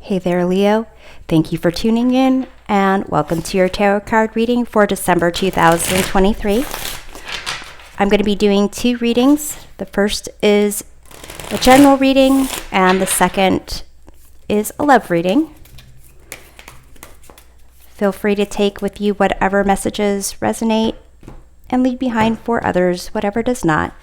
Hey there, Leo. Thank you for tuning in and welcome to your tarot card reading for December 2023. I'm going to be doing two readings. The first is a general reading and the second is a love reading. Feel free to take with you whatever messages resonate and leave behind for others whatever does not.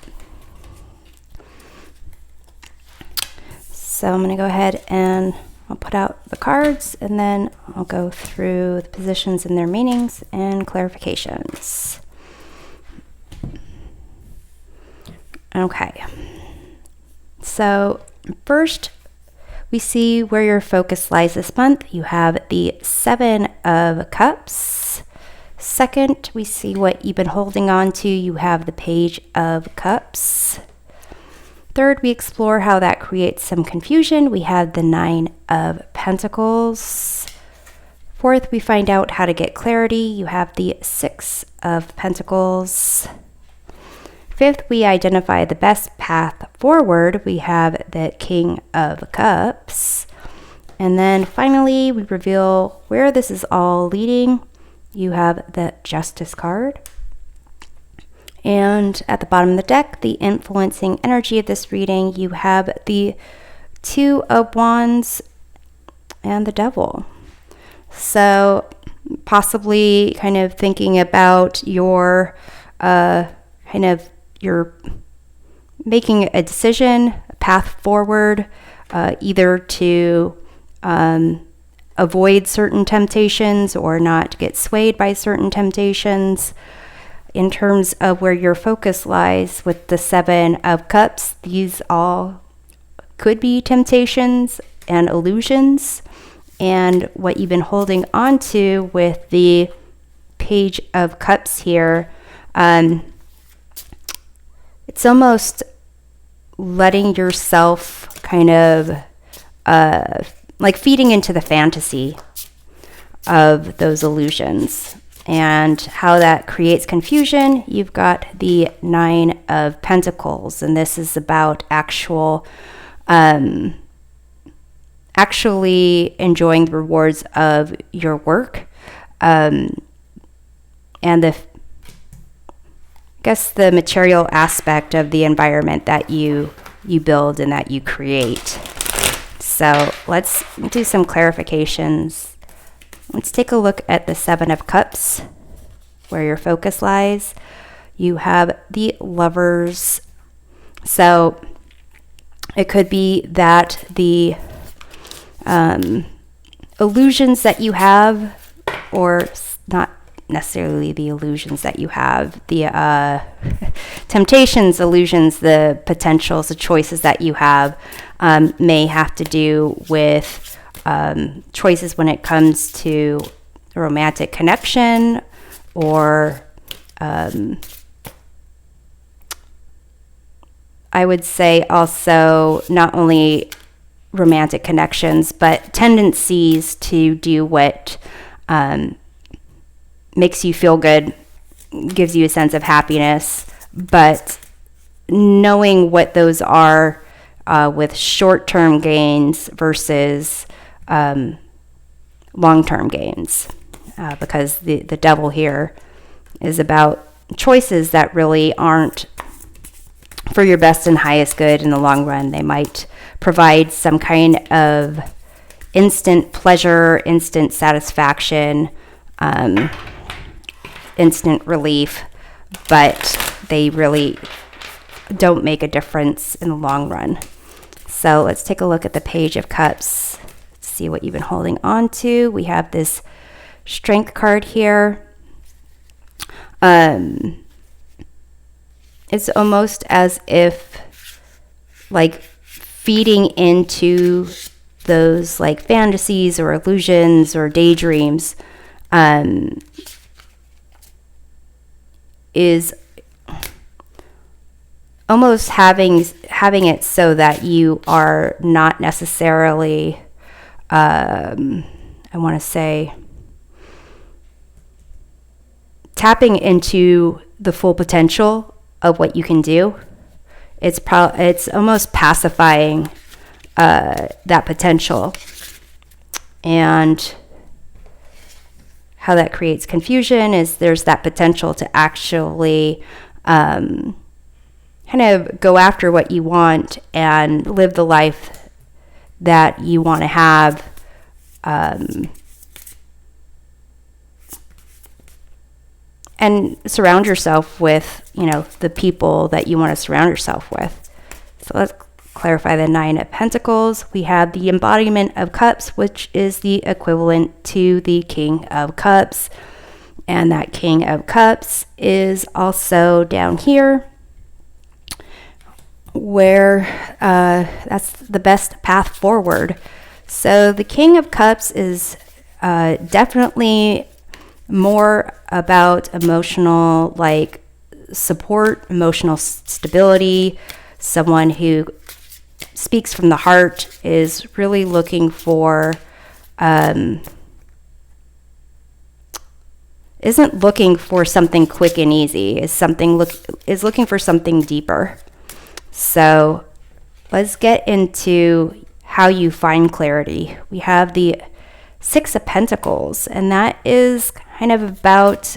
So I'm going to go ahead and I'll put out the cards and then I'll go through the positions and their meanings and clarifications. Okay. So first, we see where your focus lies this month. You have the Seven of Cups. Second, we see what you've been holding on to. You have the Page of Cups. Third, we explore how that creates some confusion. We have the Nine of Pentacles. Fourth, we find out how to get clarity. You have the Six of Pentacles. Fifth, we identify the best path forward. We have the King of Cups. And then finally, we reveal where this is all leading. You have the Justice card. And at the bottom of the deck, the influencing energy of this reading, you have the Two of Wands and the Devil. So possibly kind of thinking about your you're making a decision, a path forward, either to avoid certain temptations or not get swayed by certain temptations. In terms of where your focus lies with the Seven of Cups, these all could be temptations and illusions. And what you've been holding on to with the Page of Cups here, it's almost letting yourself kind of like feeding into the fantasy of those illusions. And how that creates confusion, you've got the Nine of Pentacles, and this is about actually enjoying the rewards of your work, and the material aspect of the environment that you build and that you create. So let's do some clarifications. Let's take a look at the Seven of Cups, where your focus lies. You have the Lovers. So it could be that the illusions that you have, or not necessarily the illusions that you have, the temptations, illusions, the potentials, the choices that you have may have to do with choices when it comes to a romantic connection, or I would say also not only romantic connections, but tendencies to do what makes you feel good, gives you a sense of happiness, but knowing what those are with short-term gains versus long-term gains, because the Devil here is about choices that really aren't for your best and highest good in the long run. They might provide some kind of instant pleasure, instant satisfaction, instant relief, but they really don't make a difference in the long run. So let's take a look at the Page of Cups. See what you've been holding on to. We have this Strength card here. It's almost as if like feeding into those like fantasies or illusions or daydreams is almost having it so that you are not necessarily I want to say tapping into the full potential of what you can do. It's almost pacifying that potential. And how that creates confusion is there's that potential to actually kind of go after what you want and live the life that you want to have. And surround yourself with, the people that you want to surround yourself with. So let's clarify the 9 of Pentacles. We have the embodiment of Cups, which is the equivalent to the King of Cups. And that King of Cups is also down here, where that's the best path forward. So the King of Cups is definitely more about emotional support, emotional stability. Someone who speaks from the heart is really looking for isn't looking for something quick and easy, is looking for something deeper. So let's get into how you find clarity. We have the 6 of Pentacles, and that is kind of about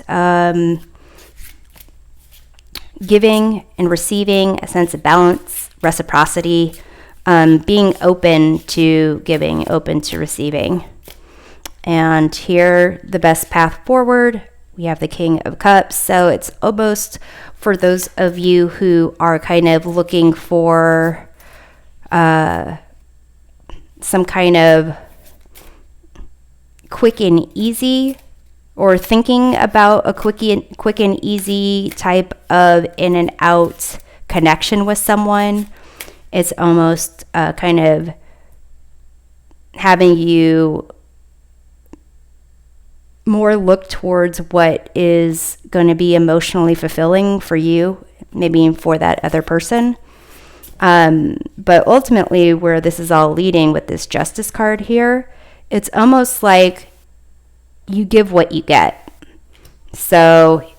giving and receiving, a sense of balance, reciprocity, being open to giving, open to receiving. And here, the best path forward, we have the King of Cups. So it's almost for those of you who are kind of looking for some kind of quick and easy, or thinking about a quick and easy type of in and out connection with someone. It's almost kind of having you more look towards what is going to be emotionally fulfilling for you, maybe for that other person. But ultimately, where this is all leading with this Justice card here, it's almost like you give what you get. So,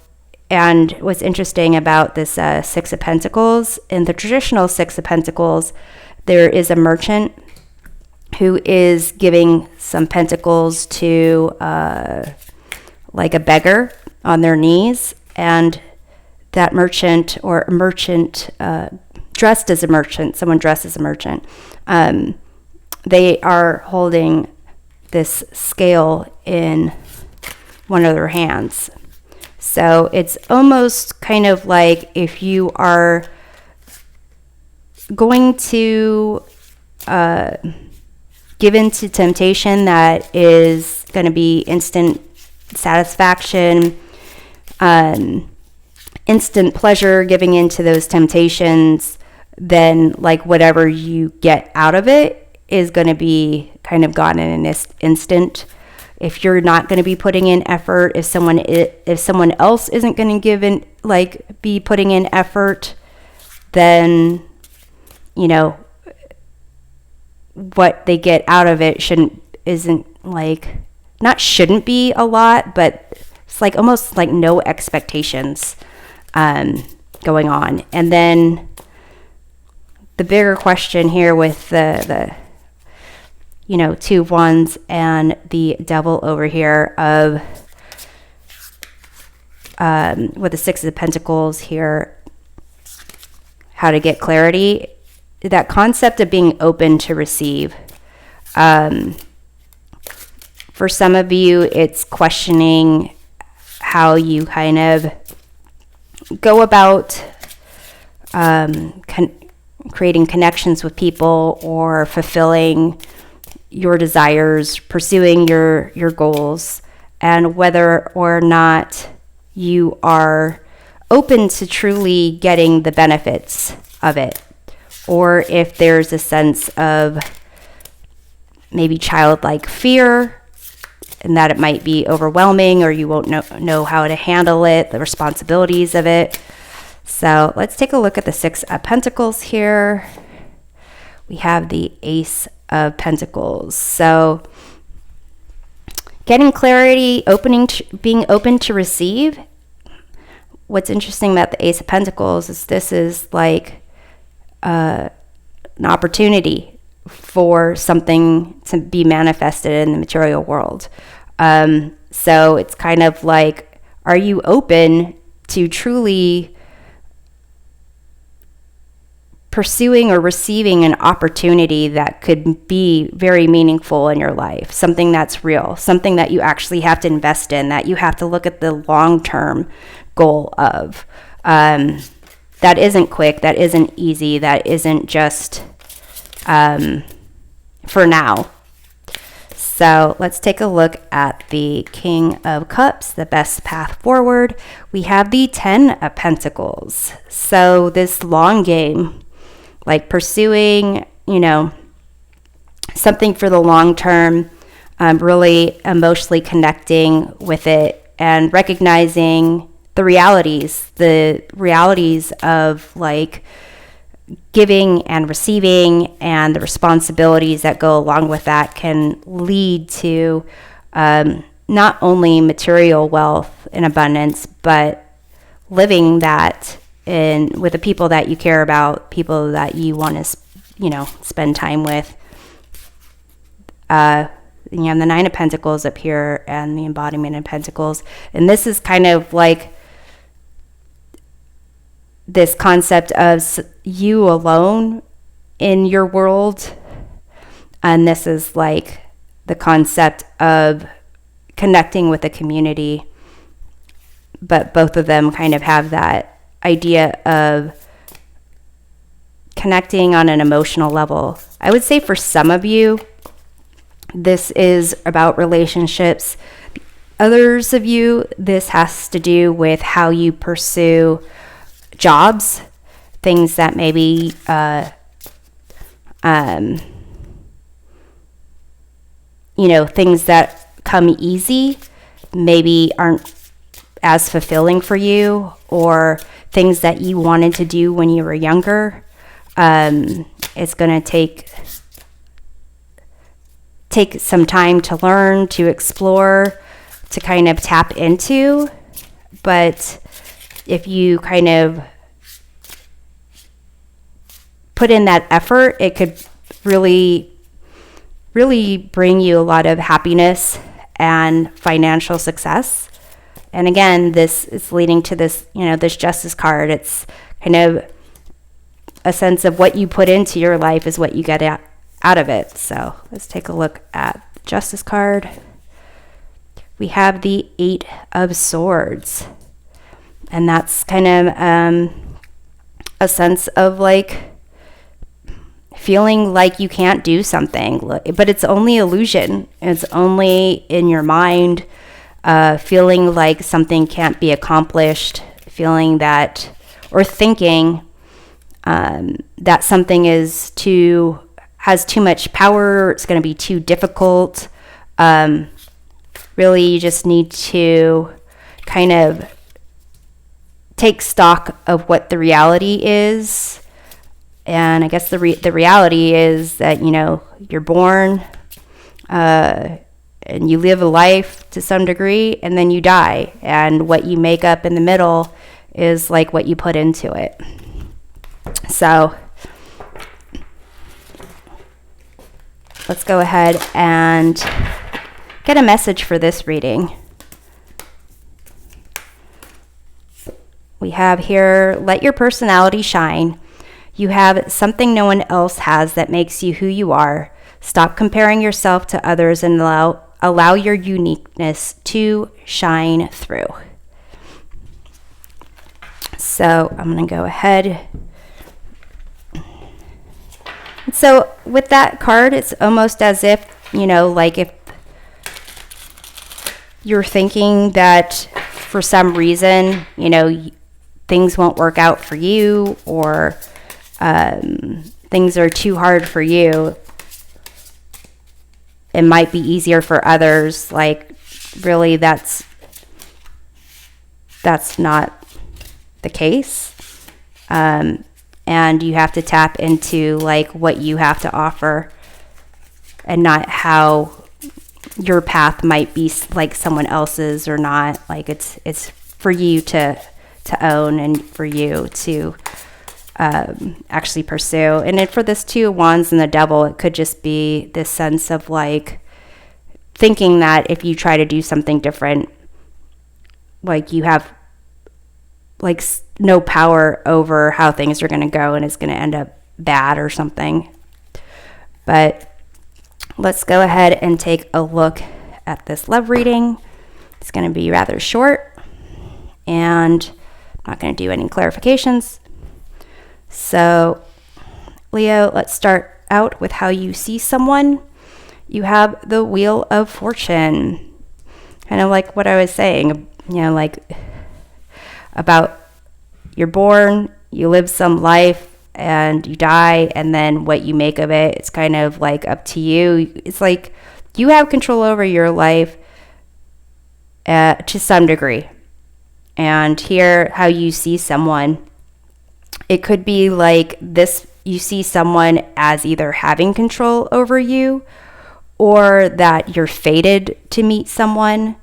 and what's interesting about this 6 of Pentacles, in the traditional 6 of Pentacles, there is a merchant who is giving some pentacles to like a beggar on their knees, and that merchant, or a merchant dressed as a merchant, someone dressed as a merchant, they are holding this scale in one of their hands. So it's almost kind of like if you are going to give in to temptation that is going to be instant satisfaction, instant pleasure, giving into those temptations, then like whatever you get out of it is going to be kind of gone in an instant. If you're not going to be putting in effort, if someone else isn't going to be putting in effort, then what they get out of it shouldn't be a lot, but it's like almost like no expectations going on. And then the bigger question here with the 2 wands and the devil over here of with the 6 of Pentacles here, how to get clarity, that concept of being open to receive. For some of you, it's questioning how you kind of go about creating connections with people, or fulfilling your desires, pursuing your goals, and whether or not you are open to truly getting the benefits of it, or if there's a sense of maybe childlike fear, and that it might be overwhelming, or you won't know how to handle it, the responsibilities of it. So let's take a look at the 6 of Pentacles here. We have the Ace of Pentacles. So getting clarity, being open to receive. What's interesting about the Ace of Pentacles is this is like an opportunity for something to be manifested in the material world. So it's kind of like, are you open to truly pursuing or receiving an opportunity that could be very meaningful in your life, something that's real, something that you actually have to invest in, that you have to look at the long-term goal of. That isn't quick, that isn't easy, that isn't just for now. So let's take a look at the King of Cups, the best path forward. We have the 10 of Pentacles. So this long game, like pursuing, something for the long term, really emotionally connecting with it and recognizing the realities of like giving and receiving and the responsibilities that go along with that can lead to not only material wealth and abundance, but living that with the people that you care about, people that you want to, spend time with. The 9 of Pentacles up here and the embodiment of Pentacles. And this is kind of like this concept of you alone in your world. And this is like the concept of connecting with a community. But both of them kind of have that idea of connecting on an emotional level. I would say for some of you, this is about relationships. Others of you, this has to do with how you pursue jobs, things that maybe things that come easy maybe aren't as fulfilling for you, or things that you wanted to do when you were younger. It's going to take some time to learn, to explore, to kind of tap into. But if you kind of put in that effort, it could really, really bring you a lot of happiness and financial success. And again, this is leading to this, this Justice card. It's kind of a sense of what you put into your life is what you get out of it. So let's take a look at the Justice card. We have the 8 of Swords. And that's kind of a sense of like feeling like you can't do something, but it's only illusion. It's only in your mind. Feeling like something can't be accomplished, feeling that, or thinking that something has too much power, it's going to be too difficult. Really, you just need to kind of take stock of what the reality is. And I guess the reality is that, you're born, and you live a life to some degree, and then you die. And what you make up in the middle is like what you put into it. So let's go ahead and get a message for this reading. We have here, let your personality shine. You have something no one else has that makes you who you are. Stop comparing yourself to others and allow your uniqueness to shine through. So I'm going to go ahead. So with that card, it's almost as if, like if you're thinking that for some reason, things won't work out for you, or things are too hard for you. It might be easier for others. Like, really, that's not the case. And you have to tap into like what you have to offer, and not how your path might be like someone else's or not. Like it's for you to own, and for you to actually pursue. And then for this Two of Wands and the Devil, it could just be this sense of like thinking that if you try to do something different, like you have like no power over how things are going to go and it's going to end up bad or something. But let's go ahead and take a look at this love reading. It's going to be rather short and I'm not going to do any clarifications. So, Leo, let's start out with how you see someone. You have the Wheel of Fortune. Kind of like what I was saying, like about you're born, you live some life, and you die, and then what you make of it, it's kind of like up to you. It's like you have control over your life to some degree. And here, how you see someone, it could be like this, you see someone as either having control over you or that you're fated to meet someone.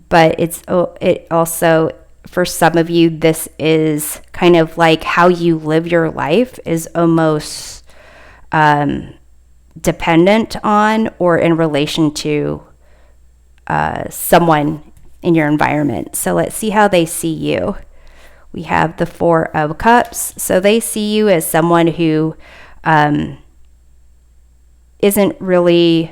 But it also, for some of you, this is kind of like how you live your life is almost dependent on or in relation to someone in your environment. So let's see how they see you. We have the Four of Cups. So they see you as someone who isn't really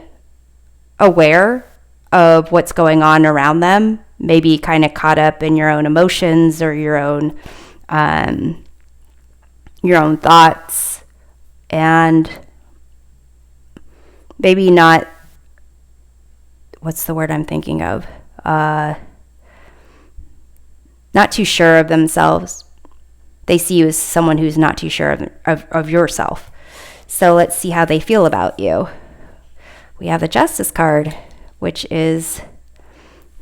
aware of what's going on around them, maybe kind of caught up in your own emotions or your own thoughts, and maybe not, what's the word I'm thinking of? Not too sure of themselves. They see you as someone who's not too sure of yourself. So let's see how they feel about you. We have the Justice card, which is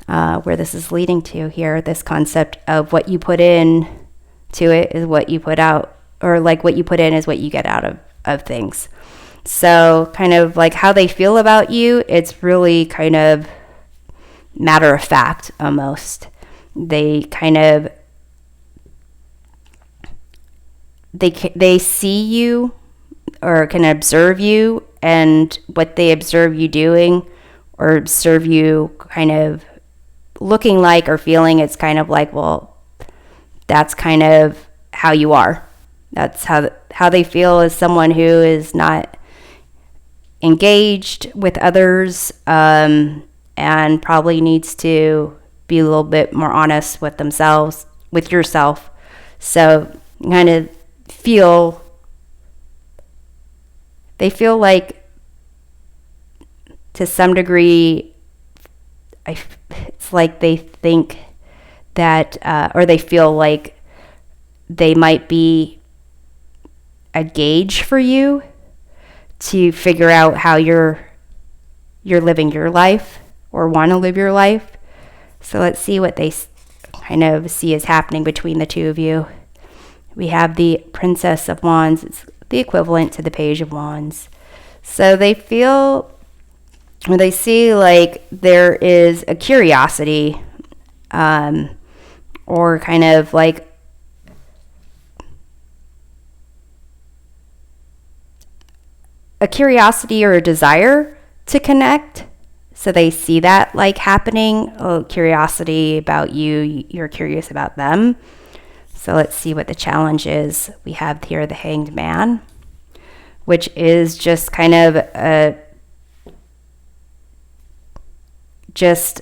where this is leading to here, this concept of what you put in to it is what you put out, or like what you put in is what you get out of things. So kind of like how they feel about you, it's really kind of matter of fact almost. They kind of, they see you or can observe you, and what they observe you doing or observe you kind of looking like or feeling, it's kind of like, well, that's kind of how you are. That's how they feel as someone who is not engaged with others, and probably needs to be a little bit more honest with themselves, with yourself. So kind of they feel like to some degree, it's like they think that, or they feel like they might be a gauge for you to figure out how you're living your life or want to live your life. So let's see what they kind of see as happening between the two of you. We have the Princess of Wands. It's the equivalent to the Page of Wands. So they feel, or they see like there is a curiosity, or kind of like a curiosity or a desire to connect. So they see that like happening, curiosity about you, you're curious about them. So let's see what the challenge is. We have here the Hanged Man, which is just kind of just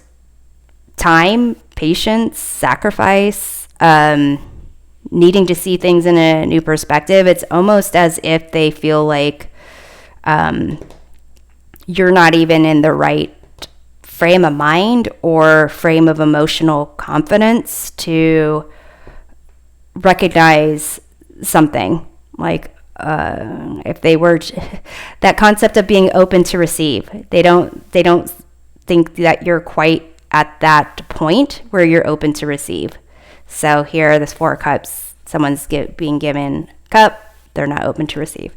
time, patience, sacrifice, needing to see things in a new perspective. It's almost as if they feel like you're not even in the right frame of mind or frame of emotional confidence to recognize something. Like if they were that concept of being open to receive, they don't think that you're quite at that point where you're open to receive. So here, this Four of Cups, someone's being given a cup, they're not open to receive.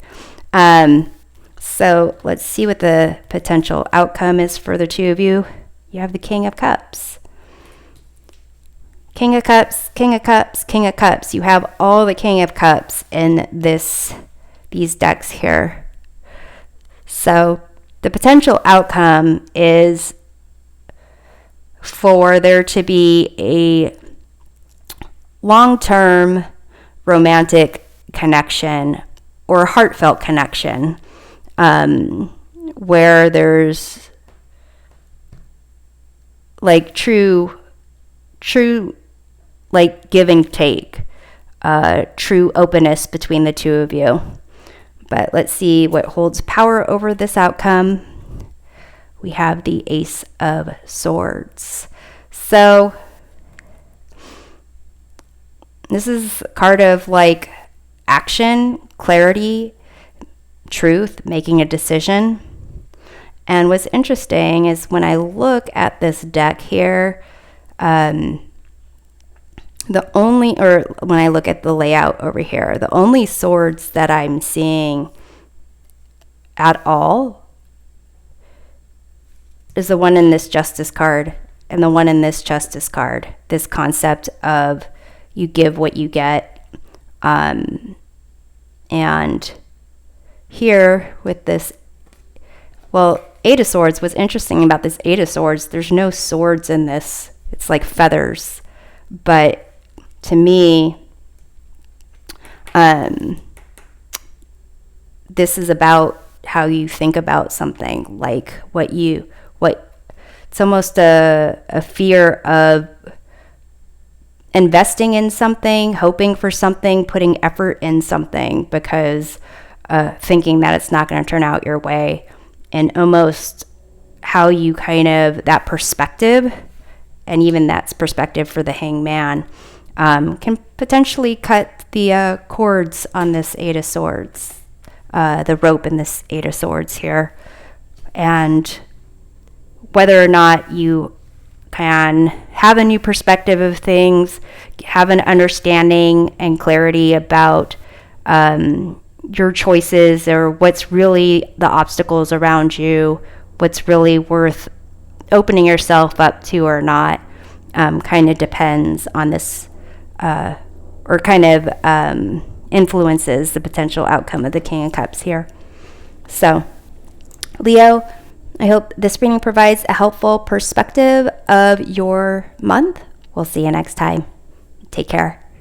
So let's see what the potential outcome is for the two of you. You have the King of Cups. King of Cups, King of Cups, King of Cups. You have all the King of Cups in these decks here. So the potential outcome is for there to be a long-term romantic connection or heartfelt connection, where there's like true like give and take, true openness between the two of you. But let's see what holds power over this outcome. We have the Ace of Swords. So this is a card of like action, clarity, truth, making a decision. And what's interesting is when I look at this deck here, when I look at the layout over here, the only swords that I'm seeing at all is the one in this Justice card and the one in this Justice card. This concept of you give what you get. And here with this, Eight of Swords, what's interesting about this Eight of Swords, there's no swords in this. It's like feathers. But to me, this is about how you think about something, like it's almost a fear of investing in something, hoping for something, putting effort in something because thinking that it's not going to turn out your way, and almost how you that perspective, and even that's perspective for the Hangman, can potentially cut the cords on this Eight of Swords, the rope in this Eight of Swords here. And whether or not you can have a new perspective of things, have an understanding and clarity about your choices or what's really the obstacles around you, what's really worth opening yourself up to or not, kind of depends on this, or kind of influences the potential outcome of the King of Cups here. So, Leo, I hope this reading provides a helpful perspective of your month. We'll see you next time. Take care.